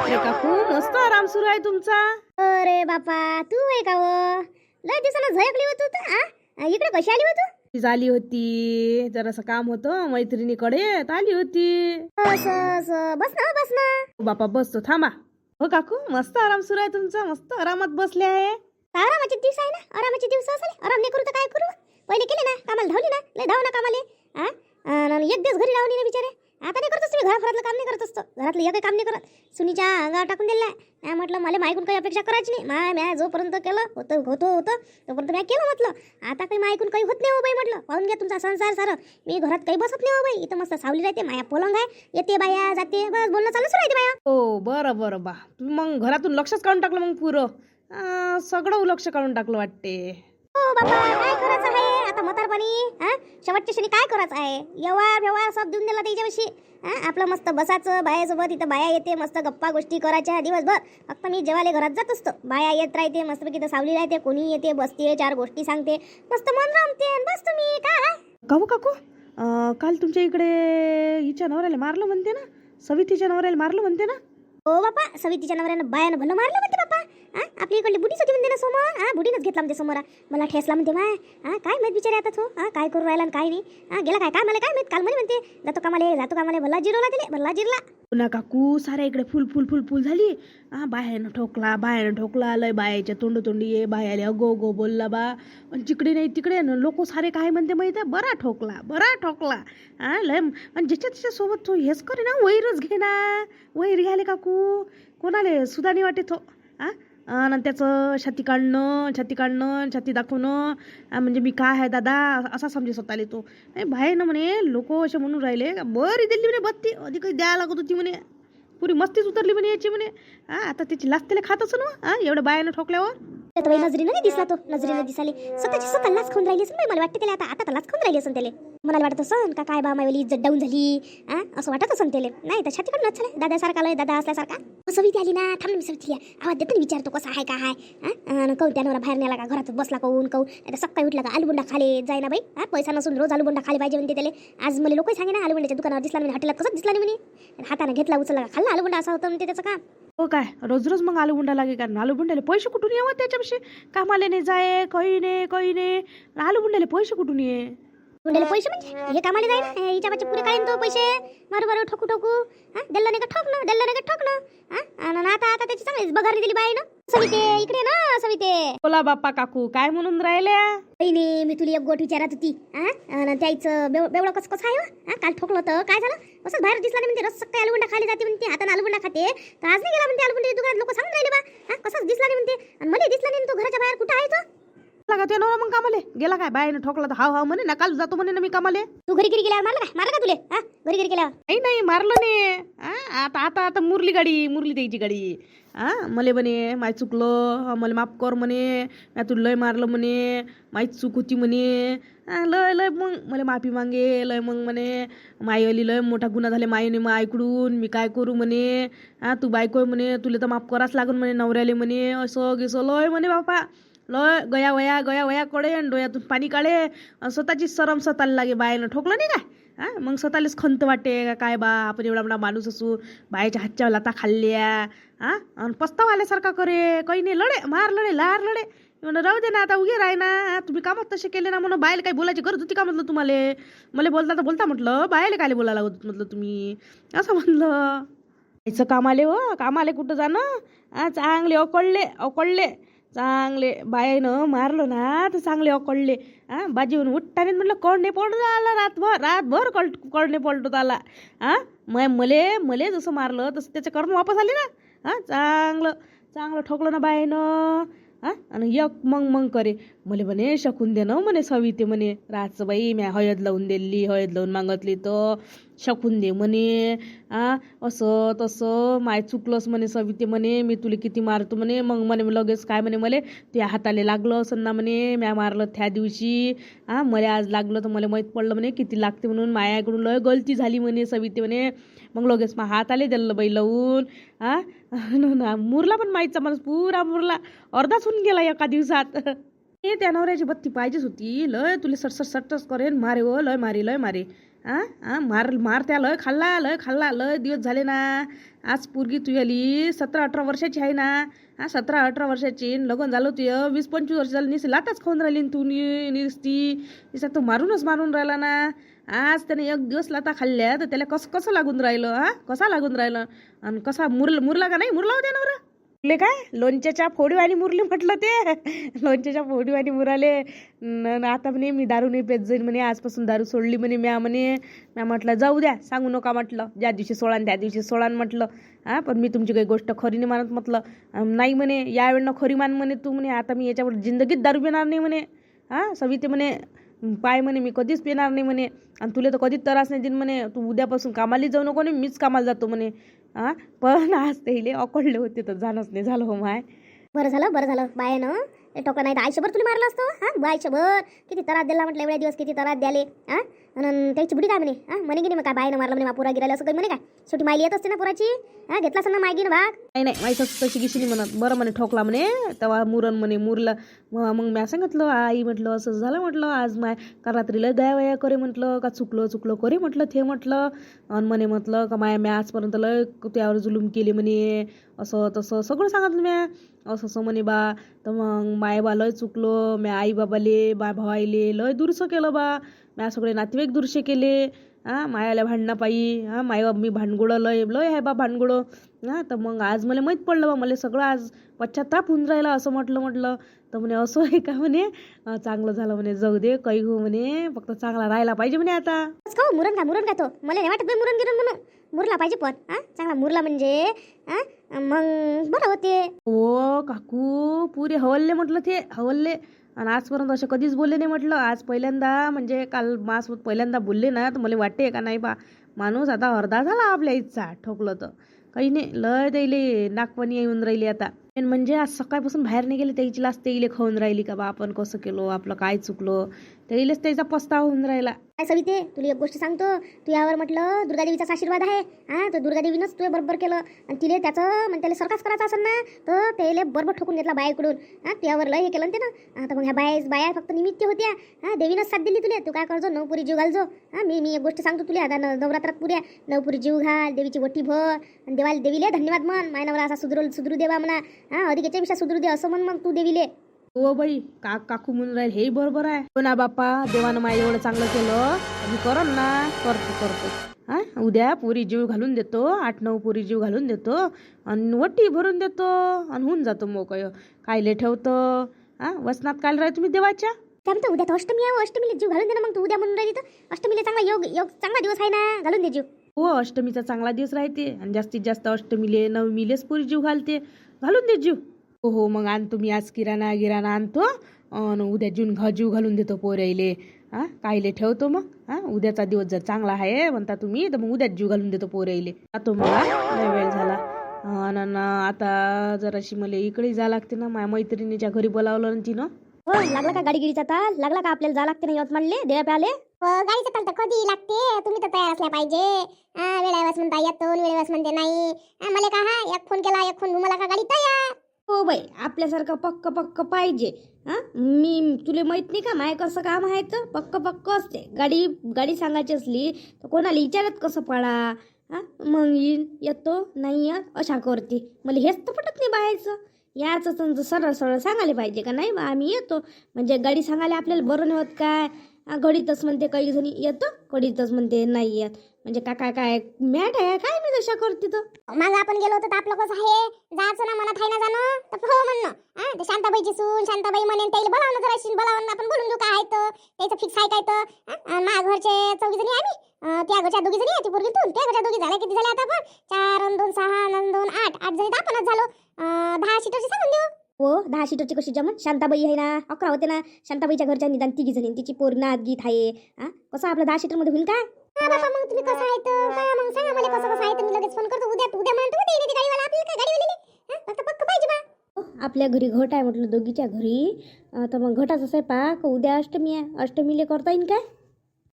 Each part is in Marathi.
अरे काकू मस्त आराम सुरू आहे तुमचा. अरे बापा तू आहे का व? लय दिवसाला झळकली होती तू इकडे कशी आली होती? झाली होती जरासं काम होतं मैत्रिणीकडे तर आली होती. बस ना बस ना. बापा बसतो थांबा. हो काकू मस्त आराम सुरू आहे तुमचा, मस्त आरामात बसले आहे. आरामाचे दिवस आहे ना, आरामाचे दिवस असले. आराम नाही करू तर काय करू? पहिले केले ना, कामाला धावली ना, लय धाव ना कामाले. एक दिवस घरी राहून ना बिचारे. आता नाही करत तुम्ही घरातलं काम नाही करत असतो. घरातलं एक काम नाही करत. सुनीच्या अंगावर टाकून दिलं आहे. म्हटलं मला मायकून काही अपेक्षा करायची नाही. म्या जोपर्यंत केलं होतं तोपर्यंत म्या केलं म्हटलं. आता काही मायकून काही होत नाही हो बाई म्हटलं. पाहून घ्या तुमचा संसार सारं. मी घरात काही बसत नाही हो बाई. इथं मस्त सावली राहते, माया पलंग आहे, येते बाया जाते, बस बोलणं चालूच राहते बाया. हो बरं बरं बा, तुम्ही मग घरातून लक्षच काढून टाकलं मग पुरं सगळं लक्ष काढून टाकलं वाटते. हो बाबा काय करायचं आहे आता म्हातारपणी? शेवटच्या क्षणी काय करायचं आहे? व्यवहार सब देऊन दिला त्याच्याविषयी. आपलं मस्त बसाचं बायासोबत. इथं बाया येते, मस्त गप्पा गोष्टी करायच्या दिवसभर. फक्त मी जेवाले घरात जात असतो. बाया येत राहते मस्तपैकी, इथं सावली राहते, कोणी येते बसते, चार गोष्टी सांगते, मस्त मन रमते. बस तुम्ही काय काकू काकू काल तुमच्या इकडे हिच्या नवऱ्याला मारलं म्हणते ना, सवितीच्या नवऱ्याला मारलं म्हणते ना. हो बापा, सवितीच्या नवऱ्यानं बायानं भलं मारलं म्हणते बापा. आपली इकडली बुढीच होती म्हणते ना समोर. बुढीनंच घेतला म्हणते समोर. मला ठेसला म्हणते माय. काय माहित बिचारे आता तो काय करू राहिला आणि काय नाही. गेला काय मला काय माहित. काल म्हणते जातो कामाले भल्ला जिरवला दिले, भल्ला जिरला. पुन्हा काकू साऱ्या इकडे फुल फुल फुल फुल झाली. बायानं ठोकला लय बायाच्या तोंडी ये बायाले अगो बोलला बा. आणि जिकडे नाही तिकडे लोक सारे काय म्हणते माहिती आहे, बरा ठोकला लय. आणि ज्याच्या सोबत तो हेच करे ना, वैरच घे ना, वैर घ्याले काकू. कोणाले सुधानी वाटे तो. आणि त्याचं छाती काढणं छाती दाखवणं. म्हणजे मी काय आहे दादा असा समजे स्वतःले तो. बाहेर ना म्हणे लोक असे म्हणून राहिले, बरी दिली म्हणे बत्ती, अधिक काही द्यायला लागत होती म्हणे, पुरी मस्तीच उतरली म्हणे याची म्हणे. आता त्याची लाच त्याला खात असं ना एवढ्या बायानं ठोकल्यावर. नजरीनं नाही दिसला तो, नजरीनं दिसाले स्वतः लाच खाऊन राहिली असं मला वाटते त्याला. आता लाच खाऊन राहिली असं त्याला. मला वाटत असं का काय बा मायवली इज्जत डाऊन झाली असं वाटत असं त्याला. नाही तर छाती कडून झालं दादासारखा लय दादा असल्यासारखा. सविती आली ना, थांब ना मी सविती आवाज देतो, विचारतो कसा आहे काय आहे. कहून त्यानं बाहेर नेला का, घरात बसला कहून आता सकाळी उठला का आलुबुंडा खाले जाय ना बाई. पैसा नसून रोज आलुबुंडा खाले पाहिजे म्हणते त्याला. आज मला लोक सांगे ना आलुबुंड्याच्या दुकानावर दिसला म्हणे, हॉटेलात कसं दिसला नाही म्हणे. हाताने घेतला उचलला का खाल्ला आलुबुंडा, असं होतं म्हणते त्याचं काम. हो काय रोज मग आलुबुंडा लागे, कारण आलुबुंड्याला पैसे कुठून येवं त्याच्याविषयी. कामाले नाही जाय, काही नाही. आलुबुंड्याला पैसे कुठून ये? मुंड्याला पैसे म्हणजे हे कामाले जाय ना, हिच्या बच्चे पुरे काढीन तो पैसे. बरोबर ठोकू दिल्ला नाही का ठोकणं. आणि आता त्याची चांगलीच बघारी दिली बाई ना. सविते इकडे ना सविते. बोला बाप्पा काकू काय म्हणून राहिल्या? नाही मी तुला एक गोट विचारत होती. त्याचं बेवडं कसं आहे काल ठोकलं तर काय झालं? असंच बाहेर दिसला नाही म्हणते, रस सकाळी आलुबुंडा खाली जाते म्हणते, हाताने आलुबुंडा खाते. तर आज नाही गेला म्हणते आलुबुंडा दुकानात, लोक सांगून राहिले बा. कसंच दिसला नाही म्हणते. आणि मला दिसला नाही तो घराच्या बाहेर. कुठं आहे तो? का ते नवरा मग कामाले गेला काय? बाईने ठोकला तर हाव म्हणे ना, काल जातो म्हणे ना मी कामाले. तू घरी गेल्यावर मारला का तुले? घरी गेल्यावर नाही मारलं नाही. आता मुरली द्यायची गाडी. मले म्हणे माय चुकलं, मला माफ कर म्हणे, मी तुला लय मारलं म्हणे, माहीत चूक होती म्हणे. लय मग मला माफी मागे लय. मग म्हणे माईवाली लय मोठा गुन्हा झाले माईने मग ऐकडून, मी काय करू म्हणे. तू बायको म्हणे, तुला तर माफ कराच लागून म्हणे नवऱ्याले म्हणे, असं गिसं लय म्हणे बापा. लय गया वया कडे डोळ्यातून पाणी काढे. स्वतःची सरम स्वतःला लागे. बायानं ठोकलं नाही काय? मग स्वतःलाच खंत वाटे काय बा, आपण एवढा मोठा माणूस असू, बायाच्या हातच्या लाता खाल्ल्या आणि पस्ताव आल्यासारखा करे. काही नाही लार लढे म्हणून राहू दे ना, आता उगे राही ना. तुम्ही कामात तसे केले ना, म्हणून बायला काही बोलायची गरज होती का म्हटलं तुम्हाला? मला बोलता म्हटलं, बायला काय बोलायला लागत म्हटलं तुम्ही, असं म्हणलं. याचं कामाले कुठं जाणं. चांगले अकळले चांगले बायानं मारलं ना तर चांगले अकळले. बाजीवून उठताने म्हटलं कळणे पडत आला, रातभर कळणे पलटत आला. मले जसं मारलं तसं त्याचे कर्म वापस आले ना. चांगलं ठोकलं ना बायानं. आणि एक मग करे मले म्हणे शकून दे ना म्हणे सविते म्हणे. रातचं बाई म्या हळद लावून मागतली तर शकून दे म्हणे. असं तसं माय चुकलंस म्हणे सविते म्हणे, मी तुला किती मारतो म्हणे. मग म्हणे लगेच काय म्हणे, मले त्या हाताले लागलं असं ना म्हणे, म्या मारलं त्या दिवशी. मला आज लागलं तर मला माहीत पडलं म्हणे किती लागते म्हणून. मायाकडून लय गलती झाली म्हणे सविते म्हणे. मग लगेच मग हाताले दिलं बाई लावून. मुरला पण माहीतचा माणूस पुरा मुरला, अर्धाच होऊन गेला एका दिवसात. त्या नवऱ्याची बत्ती पाहिजेच होती. लय तुला सटस करेन मारे लय मारे. मार त्या लय खाल्ला लय दिवस झाले ना. आज पोरगी तू आली 17-18 वर्षाची आहे ना. 17-18 वर्षाची लग्न झालं तुझ 20-25 वर्ष झालं. निस लाताच खाऊन राहिली न तू निसती निसा तो मारून राहिला ना. आज त्याने एक दिवस लाता खाल्ल्या तर त्याला कसं लागून राहिलं. कसा लागून राहिलं आणि कसा मुरला का नाही. मुरला होत्या ना बरं. मुरले काय लोणच्याच्या फोडीवाणी मुरली म्हटलं ते. लोणच्याच्या फोडीवाणी मुराले आता म्हणे मी दारू नाही पेत जाईन म्हणे. आजपासून दारू सोडली म्हणे. म्या म्हटलं जाऊ द्या सांगू नका म्हटलं. ज्या दिवशी सोळान त्या दिवशी सोळान म्हटलं. पण मी तुमची काही गोष्ट खरी नाही मानत म्हटलं. नाही म्हणे यावेळेनं खरी मान म्हणे तू म्हणे. आता मी याच्यावर जिंदगीत दारू पिणार नाही म्हणे. सविते म्हणे पाय म्हणे मी कधीच पिणार नाही म्हणे. आणि तुला तर कधीच त्रास नाही देईन म्हणे. तू उद्यापासून कामाला जाऊ नको नाही मीच कामाला जातो म्हणे. पण आज ते इले अकडले होते तर जाणंच नाही झालं हो माय. बरं झालं बायानं टोका नाही तर आयुष्यभर तुला मारलं असतं. आयुष्यभर किती त्रास दिला म्हटलं. एवढ्या दिवस किती त्रास द्याले. आणि त्याची बुडी काय म्हणे. म्हणे की नाही मग काय बायनं मारलं म्हणे पुरा गिरायला असं काही म्हणे काय. शेवटी मायली येत असते ना पुराची. घेतला असं ना मायगीन भाग. नाही माहीत तशी गिशी नाही म्हणत. बरं म्हणे ठोकला म्हणे तेव्हा मुरण म्हणे मुरला. मग मी सांगितलं आई म्हटलं असं झालं म्हटलं. आज माय का रात्रीला दया करे म्हटलं. का चुकलं करे म्हटलं ते म्हटलं. आणि म्हणे म्हटलं का म्या आजपर्यंत लय त्यावर जुलूम केली म्हणे. असं तसं सगळं सांगितलं म्या. असं म्हणे बा. तर मग मायबा लय चुकलो. म्या आई बाबाले भावाईले लय दुरसं केलं बा. म्या सगळे नातेवाईक दुरशे केले. मायाला भांडणं पायी. मी भांडगोळं लय आहे बा भांडगोळं. तर मग आज मला माहीत पडलं बा. मला सगळं आज पश्चाताप होऊन राहिला. असं म्हटलं तर म्हणे असं आहे का म्हणे. चांगलं झालं म्हणे. जाऊ दे काही हो म्हणे. फक्त चांगला राहायला पाहिजे म्हणे आता. मुरण का तो मला नाही वाटत मुरण गिरण म्हणून. मुरला पाहिजे पण चांगला मुरला म्हणजे मग बरं होते. हो काकू पुरे हवलले म्हटलं ते हवलले. आणि आजपर्यंत असे कधीच बोलले नाही म्हटलं. आज पहिल्यांदा म्हणजे काल माझ्यासोबत पहिल्यांदा बोलले ना. तर मला वाटते का नाही बा माणूस आता अर्धा झाला आपल्या इच्छा ठोकलं तर काही नाही. लय त्याईले नागपणी येऊन राहिली आता. म्हणजे आज सकाळपासून बाहेर नाही गेले त्याची लाच त्याईले खाऊन राहिली का बा आपण कसं केलो आपलं काय चुकलो. त्याईलेच त्याचा पस्तावा होऊन राहिला. काय सविते तुला एक गोष्ट सांगतो. तू यावर म्हटलं दुर्गादेवीचाच आशीर्वाद आहे. तर दुर्गादेवीनंच तू बरोबर केलं. आणि तिले त्याचं म्हणजे त्याला सरकास करायचा असेल ना तर त्याला बरोबर ठोकून घेतला बायाकडून. त्यावर लय हे केलं ते ना. आता मग ह्या बाया फक्त निमित्त होत्या. देवीनंच साथ दिली तुला. तू काय करजो 9 पुरी जीव घालजो. मी एक गोष्ट सांगतो तुला. आता नवरात्रात पुऱ्या 9 पुरी जीव घाल. देवीची वटी भर. आणि देवीले धन्यवाद म्हण. मायनवरा असा सुधरू देवा म्हणा. अधिक याच्यापेक्षा सुधरू दे असं म्हण मग तू देवीले. हो बाई काकू म्हणून राहील हे बरोबर आहे. हो ना बाप्पा देवानं माझ्या एवढं चांगलं केलं. मी करन ना करतो. उद्या पुरी जीव घालून देतो. 8-9 पुरी जीव घालून देतो. आणि वटी भरून देतो. आणि होऊन जातो मग कायले ठेवतो. वसनात काल राहील तुम्ही देवाच्या. त्यामुळे उद्या तर अष्टमी आहे. अष्टमीला जीव घालून दे ना मग तू उद्या म्हणून राहिली तर. अष्टमीला चांगला योग चांगला दिवस आहे ना. घालून दे जीव. हो अष्टमीचा चांगला दिवस राहते. आणि जास्तीत जास्त अष्टमीले 9मीलेच पुरी जीव घालते. घालून दे जीव. हो मग आणतो मी आज किराणा आणतो. आणि उद्या जीव घालून देतो पोराईले. कायले ठेवतो मग. उद्याचा दिवस जर चांगला आहे म्हणता तुम्ही तर मग उद्याच जीव घालून देतो पोराईले. आता मला लय वेळ झाला. आणि आता जराशी मला इकडे जा लागते ना. माझ्या मैत्रिणीच्या घरी बोलावलं ना तिनं. लागला का गाडी गिडीचा ताल लागला का आपल्याला जा लागते ना यवतमाळले देवा प्याले. गाडीचा ताल तर कधी लागते. तुम्ही तर तयार असल्या पाहिजे. वेळेवरच म्हणता येतो वेळेवरच म्हणते नाही. मला का एक फोन केला एक फोन मला का गाडी तयार. हो बाई आपल्यासारखं पक्क पाहिजे. मी तुला माहित नाही का माय कसं काम आहे तर पक्क असते. गाडी सांगायची असली तर कोणाला विचारत कसं पडा. मग येतो नाही येत अशा करते. मला हेच तर पटत नाही बाहेरचं. याचं सरळ सांगायला पाहिजे का नाही बा आम्ही येतो. म्हणजे गाडी सांगायला आपल्याला बरं नाही होत काय. घडीतच म्हणते काही जणी येतो घडीतच म्हणते नाही येत. म्हणजे काय मॅट आहे काय मी तशा करते तर. मग आपण गेलो होतो तर आपलं कसं आहे जायचं ना मनात आहे ना जाणं तर हो म्हणणं. शांताबाईची सून शांताबाई म्हणेन त्याला बोलावणं जरा बोलावणं आपण बोलून घेऊ काय तर त्याचं फिक्स आहे काय तर. माझ्या घरचे 4 जणी आम्ही. त्या घरच्या 2 जणी ती पोरगी तू त्या घरच्या 2 झाल्या. किती झाल्या आता आपण 4 आणि 2 6 आणि 2 8 जणी तर आपणच झालो. 10 सीटरची सांगून देऊ. हो 10 सीटरची कशी जमन. शांताबाई आहे ना 11 होते ना. शांताबाईच्या घरच्या निदान 3 जणी. तिची पोर नात गीत आहे. कसं आपलं 10 सीटर मध्ये होईल काय. बाबा मग तुम्ही कसं आहे तर काय मग सांगा मला कसं आहे तर मी लगेच फोन करतो. उद्या म्हणतो उद्या येते गाडीवाला आपल्याला काय गाडीवाली फक्त पक्क पाहिजे बा. आपल्या घरी घट आहे म्हटलं दोघीच्या घरी. तर मग घटाचा स्वयंपाक उद्या अष्टमी आहे. अष्टमीले करता येईल काय.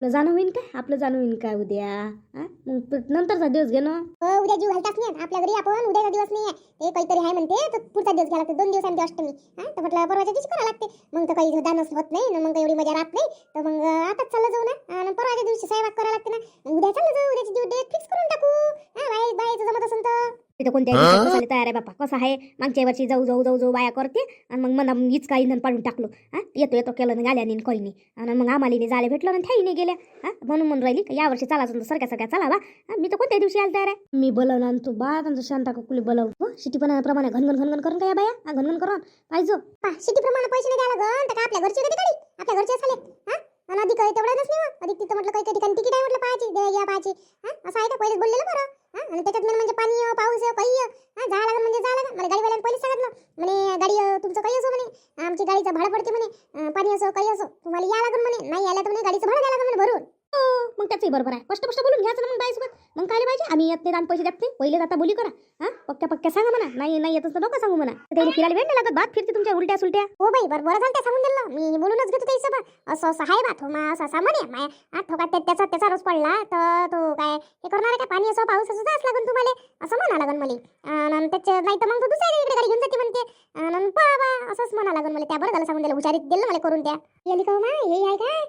आपलं जाणं होईन काय आपलं जाणं होईन काय उद्या मग नंतरचा दिवस घे ना उद्या जीव घालताच नाही आपल्या घरी आपण उद्याचा दिवस नाही आहे ते काहीतरी आहे म्हणते तर पुढचा दिवस घ्या लागते 2 दिवसांची अष्टमी तर म्हटलं परवाच्या दिवशी करावं लागते मग तर काही दानच होत नाही ना मग काही एवढी मजा राहत नाही तर मग आताच चाललं जाऊ ना आणि परवाच्या दिवशी स्वयंपाक करावं लागते ना मग उद्या चाललं जाऊ उद्याची डेट फिक्स करून टाकू बाहेरचं जमत असेल तर तिथं कोणत्याही तयार आहे बापा कसं आहे मागच्या वर्षी जाऊ बाया करते आणि मग मला इचका इंधन पाडून टाकलो येतो केलं गाल्या नाही काही नाही आणि मग आम्हाला जायला भेटलं आणि त्याही नाही गेल्या म्हणून राहिली या वर्षी चालायचं सारख्या चला बा मी तर कोणत्या दिवशी आला तयार आहे मी बोलवलं आणि तू बा त्यांचं शांता कुकुली बोलव शिटीपणाप्रमाणे घनघन करून काय बाया घनघन करून पाहिजे शिटीप्रमाणे पैसे नाही द्यायला गण तर आपल्या घरचे कधी काढी आपल्या घरचे झाले आणि अधिक तेवढंच नाही अधिक तिथं म्हटलं काही ठिकाणी तिकीट आहे म्हटलं पाहायची असं आहे का पहिलेच बोललेलं बरं आणि त्याच्यात म्हणजे पाणी पाऊस काही जा लागेल म्हणजे जा लागेल मला गाडीवाल्याने पहिलेच सांगितलं म्हणे गाडी तुमचं काही असो म्हणे आमची गाडीचं भाडं पडते म्हणे पाणी असो काही असो तुम्हाला या लागेल म्हणे नाही आल्या तर म्हणे गाडीचं भाडं द्या लागेल म्हणे भरून मग त्याचंही बरोबर आहे स्पष्ट बोलून घ्यायचं ना मग बाईसोबत मग काय पाहिजे आम्ही येत नाही पैसे देत नाही पहिले आता बोली करा पक्क्या सांगा म्हणा नाही येतच तर नका सांगू म्हणा त्याला फिरायला वेळ नाही लागत बात फिरते तुमच्या उलट्या सुलट्या हो बाई बरं झालं त्या सांगून दिलं मी बोलूनच घेतो त्याचं असं आहे बा थोमा असा सामान्य माया ठोका त्याचा रोज पडला तर तो काय हे करणार आहे का पाणी असो पाऊस असो जाच लागून तुम्हाला असं म्हणा लागन मला त्याच्या नाही तर मग तो दुसऱ्या इकडे गाडी घेऊन जाते म्हणते बा असंच म्हणा लागन मला त्या बरं झालं सांगून दिलं हुशारीत दिलं मला करून त्या येली का मा हे आहे काय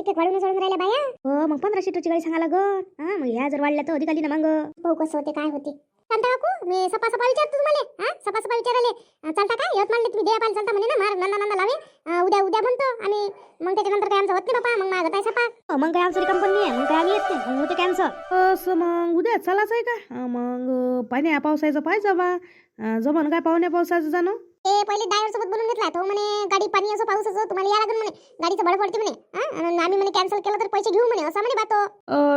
एक वाढून सोडून राहिल्या बाया हो मग 15 सीटरची गाडी सांगा लागन मग ह्या जर वाढल्या तर अधिक आली ना मग भाऊ कसं होते काय होते शांता काकू मी सपा विचारतो तुम्हाला सपा विचाराले चालता का यवतमाळले तुम्ही देवापाल चालता म्हणे ना मार नंदा लावे उद्या म्हणतो आणि मग त्याच्यानंतर काय आमचं होत नाही बापा मग मागत आहे सपा मग काय आमची कंपनी आहे मग काय आम्ही येत नाही होते कॅन्सर असं मग उद्या चालाच आहे का मग पाण्या पावसाचं पाहिजे बा जमन काय पाहुण्या पावसाचं जाणं ते पहिले ड्रायव्हर सोबत बोलून घेतला तो म्हणे गाडी पाणी असो पाऊस असो तुम्हाला या लागेल म्हणे गाडीचं भाडं पडते म्हणे आणि आम्ही म्हणे कॅन्सल केलं तर पैसे घेऊ म्हणे असं म्हणे बातो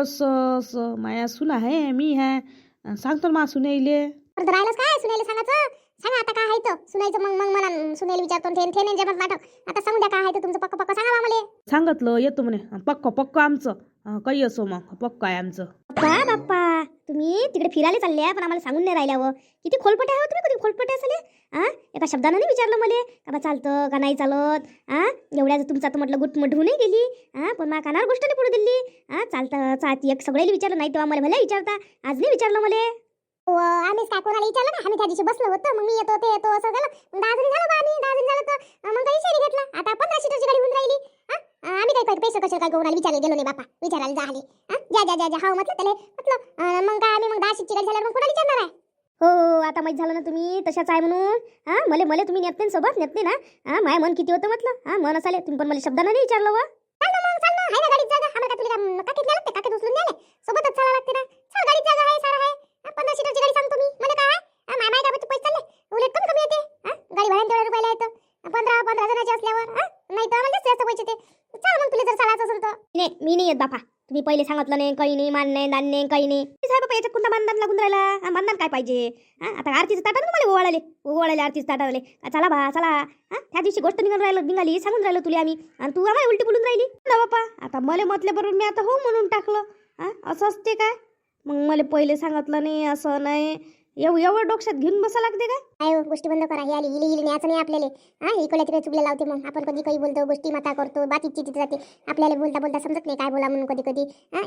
असं माया सुना आहे मी आहे सांगतो मा सुनेले तर राहिलंच काय सुनायला सांगा आता काय आहे तर सुनायचं मग मला सुनायला विचारतो ते नाही जमत नाटक आता सांगू द्या काय आहे तुमचं पक्क सांगा बा मला सांगितलं येतो म्हणे पक्क आमचं काही असो मग पक्क आहे आमचं बाप्पा तुम्ही तिकडे फिरायला चालले पण आम्हाला सांगून नाही राहिल्यावर किती खोलपटे आहे तुम्ही कधी खोलपटे असले एका शब्दानं नाही विचारलं मला का बा चालतं का नाही चालत एवढ्या तुमचा तर म्हटलं गुटमट होऊन नाही गेली पण मला कानावर गोष्ट नाही पडू दिली चालतं एक सगळ्याला विचारलं नाही तेव्हा मला भल्या विचारता आज नाही विचारलं मला आम्हीच काय कोणाला विचारलं ना आम्ही त्या दिवशी बसलो होतो मग मी येतो ते येतो असं झालं मग 10 जणी झालं बा आम्ही 10 जणी झालं तर मग काही शेरी घेतला आता 15 सीटरची गाडी होऊन राहिली आम्ही काही पैसे कसे काय कोणाला विचारले गेलो नाही बापा विचारायला झाले जा हाव म्हटलं मग काय आम्ही मग 10 सीटची गाडी झाल्यावर मग कोणाला विचारणार आहे हो आता माहित झालं ना तुम्ही तशाच आहे म्हणून मले तुम्ही नेत नाही सोबत नेत नाही ना माय मन किती होतं म्हटलं मन असाले तुम्ही पण मला शब्दानं नाही विचारलं वा चाल ना आहे ना गाडीत जागा आम्हाला तुला काकीत न्यायला लागते काकीत उचलून न्यायला सोबतच चाला लागते ना चल गाडीत जागा आहे सारा आहे 15 सीटरची गाडी सांगतो मी मला काय माय का पैसे चालले उलट कमी येते गाडी भाड्याने तेवढ्या रुपयाला येतं 15 जणांचे असल्यावर नाही तर आम्हाला जास्त पैसे येते चल मग तुला जर चालायचं असेल तर नाही मी नाही येत बापा तुम्ही पहिले सांगितलं नाही काही नाही मान नाही दान नाही काही नाही साहेब बाबा याच्यात कोणता मानदान लागून राहिला मानदान काय पाहिजे आता आरतीचं ताटा तुम्हाला ओवाळाले आरतीचं ताटावले चला बा चला त्या दिवशी गोष्ट निघाली सांगून राहिलो तुला आम्ही आणि तू आम्हाला उलटी बोलून राहिली ना बापा आता मला म्हटल्याबरोबर मी आता हो म्हणून टाकलं असं असते काय मग मला पहिले सांगितलं नाही असं नाही एवढं डोक्यात घेऊन बसा लागते का काय गोष्टी बंद करा हे इली न्यायचं नाही आपल्याला इकडे तिकडे चुकले लावते मग आपण कधी काही बोलतो गोष्टी माता करतो बाकी चिती जाते आपल्याला बोलता समजत नाही काय बोला म्हणून कधी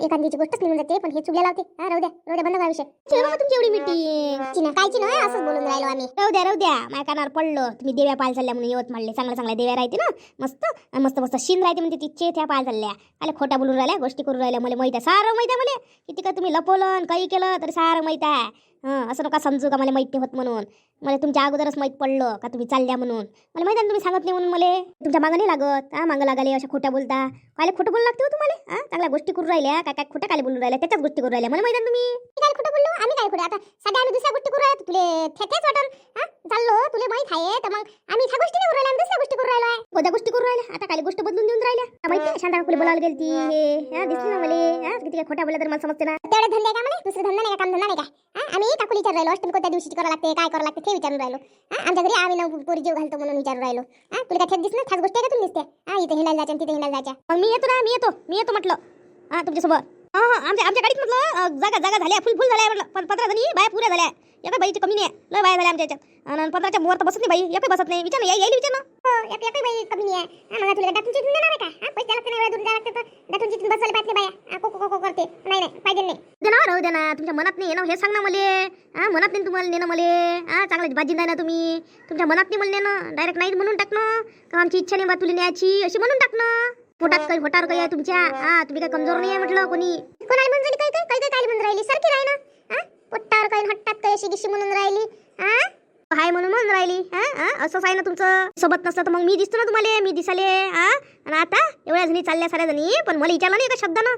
एखाद्याची गोष्टच निघून जाते पण हे चुकले लावते राहू द्या बंद करा विषय तुमची एवढी मिठी कायची नाही असंच बोलून राहिलो आम्ही राहू द्या माझ्या कानावर पडलं तुम्ही देव्या पाल चालल्या म्हणून यवतमाळले चांगल्या देव्या राहते ना मस्त शीन राहते म्हणजे तिचे त्या पाल चालल्या आले खोटा बोलून राहिल्या गोष्टी करून राहिल्या मला माहिती आहे सारं माहिती आहे मला किती का तुम्ही लपवलं काही केलं तरी सारं माहिती आहे असं नका समजू का मला माहिती होत म्हणून मला तुमच्या अगोदरच माहीत पडलं का तुम्ही चालल्या म्हणून मला माहिती आहे तुम्ही सांगत नाही म्हणून मला तुमच्या मागं नाही लागत मागं लागाले अशा खोट्या बोलता काय खोटं बोलू लागते हो तुम्हाला चांगल्या गोष्टी करून राहिल्या काय खोट्या काय बोलून राहिल्या त्याच्याच गोष्टी करून राहिल्या मला माहिती आहे तुम्ही काय खोटं बोललो आम्ही काय खोटं आता सध्या आम्ही दुसऱ्या गोष्टी करून राहिलो तुले थेच वाटन चाललो तुला माहित आहे तर मग आम्ही ह्या गोष्टी नाही करून राहिलो दुसऱ्या गोष्टी करून राहिलो कोणत्या गोष्टी करून राहिल्या आता काय गोष्ट बदलून देऊन राहिल्या माहिती आहे शांता काकूला बोलायला गेलती हे दिसली ना मला किती काय खोट्या बोलल्या तर मला समजते ना तेवढे धंदे का मला दुसरे धंदा नाही का काम धंदा नाही का आम्ही काकूला विचार राहिलो अष्टमी कोणत्या दिवशी करावं लागते काय करावं लागते ते विचारून राहिलो आमच्या घरी आम्ही नऊ पोरी जीव घालतो म्हणून विचारून राहिलो तुला काय दिसलं खास गोष्ट आहे का तुम्ही दिसते इथे हिंडायला जायच्या तिथे हिंडायला जायच्या मग मी येतो म्हटलं तुमच्यासोबत आमच्या गाडीत म्हटलं जागा झाल्या फुल झाल्या म्हटलं 15 जणी बाया पुऱ्या झाल्या. एका बाईची कमी नाही लय बाया झाल्या आमच्या याच्यात. आणि 15च्या मोर तर बसत नाही बाई, एकही बसत नाही. विचार ना यायला विचार ना. एकही बाई कमी नाही आहे. मग तुला दाटून चिटून देणार आहे का? पैसे लागते नाही, दूर जायला लागते तर दाटून चिटून बसवायला पाहिजे बाया. को करते. नाही पाहिजे नाही. दे ना, राहू दे ना. तुमच्या मनात नाही येणं हे सांग ना मले. मनात नाही तुम्हाला नेणं मले. चांगलं भाजी नाही ना तुम्ही. तुमच्या मनात नाही मला नेणं. डायरेक्ट नाही म्हणून टाकणं का आमची इच्छा नाही बा तुला न्यायची अशी म्हणून टाकणं. होटावर काही आहे तुमच्या. तुम्ही काय कमजोर नाही आहे म्हटलं कोणी. कोणाला म्हणून राहिली काय म्हणून राहिली सारखी राही ना. पोट्टावर काही हट्टात काही अशी गिशी म्हणून राहिली. हाय म्हणून राहिली. असंच आहे ना तुमचं. सोबत नसतं तर मग मी दिसतो ना तुम्हाला. मी दिसाले. आणि आता एवढ्या जणी चालल्या साऱ्या जणी, पण मला विचारलं नाही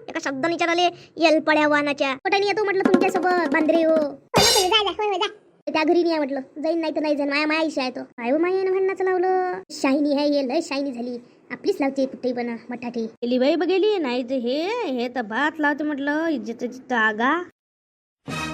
एका शब्दानं विचारले येल पड्या वाहनाच्या. कुठे येतो म्हटलं तुमच्यासोबत बांद्रे हो. त्या घरी नाही म्हटलं. जाईन नाही तर नाही जाईन. माया इशा आहे तो. काय हो माया भांडणाचं लावलं. शायनी आहे हे, लय शायनी झाली. आपलीच लावते कुठेही पण मठाठी. गेली बाई बघेली नाही तर हे तर भात लावते म्हटलं इज्जत आगा.